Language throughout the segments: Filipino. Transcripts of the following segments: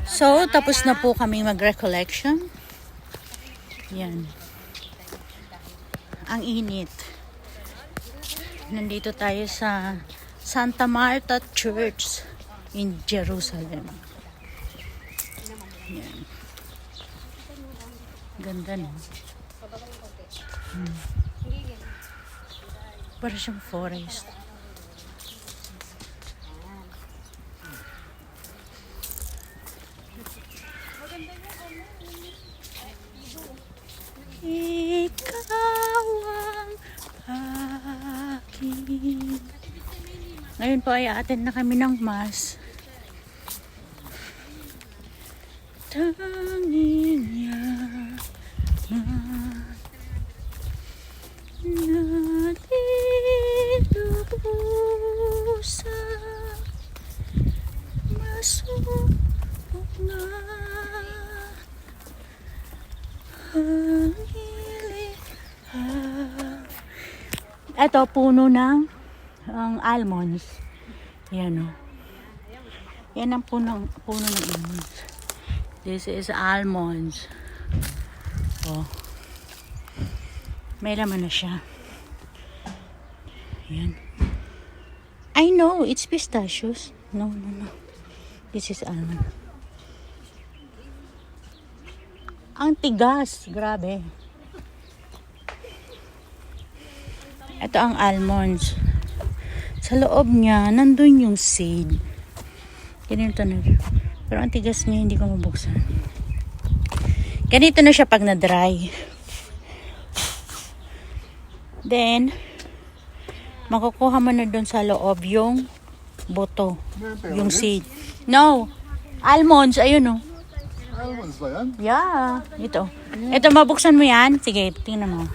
So, tapos na po kami mag-recollection. Yan. Ang init. Nandito tayo sa Santa Marta Church in Jerusalem. Yan. Ganda, no? Para siyang forest. Ikaw ang akin. Ngayon po ay attend na kami ng mass. Tanging yaman natin lubusan masubok na ang ilihan. Ito, puno ng almonds. Yan o. Yan ang puno ng almonds. This is almonds. Oh. May laman na siya. Yan. I know, it's pistachios. No. This is almond. Ang tigas. Grabe. Ito ang almonds. Sa loob niya, nandun yung seed. Ganito na. Pero ang tigas niya, hindi ko mabuksan. Ganito na siya pag na-dry. Then, makukuha mo na dun sa loob yung buto. Yung seed. No! Almonds, ayun o. Almonds ba yan? Yeah. Ito. Ito, mabuksan mo yan. Sige, tingnan mo.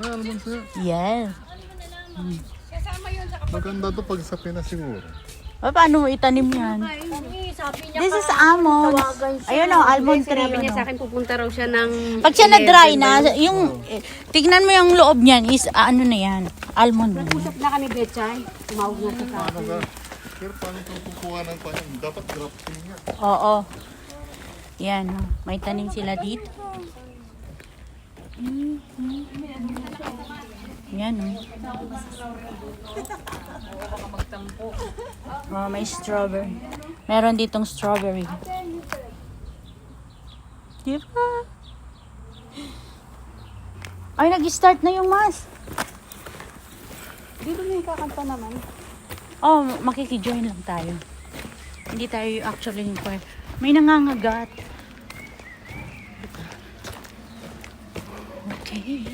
Almonds yan. Yes. Maganda to pag sa Pinas siguro. Paano mo itanim yan? This is almonds. Ayun o, almond tree. Sabi niya sa akin, pupunta raw siya ng... Pag siya na-dry na, yung, tignan mo yung loob niyan is, ano na yan, almond na yan. Usap na kami, Betchay. Tumawag na siya sa Paano akin. ka? Pero paano itong kukuha ng panyan? Dapat grafting yan. Oo. Yan, oh. May tanim sila dito. Yan, oh. Oh, may strawberry. Meron ditong strawberry. Diba? Ay, nag-start na yung mass. Dito may kakanta naman. Oh, makikijoin lang tayo. Hindi tayo actually yung choir. May nangangagat. Okay.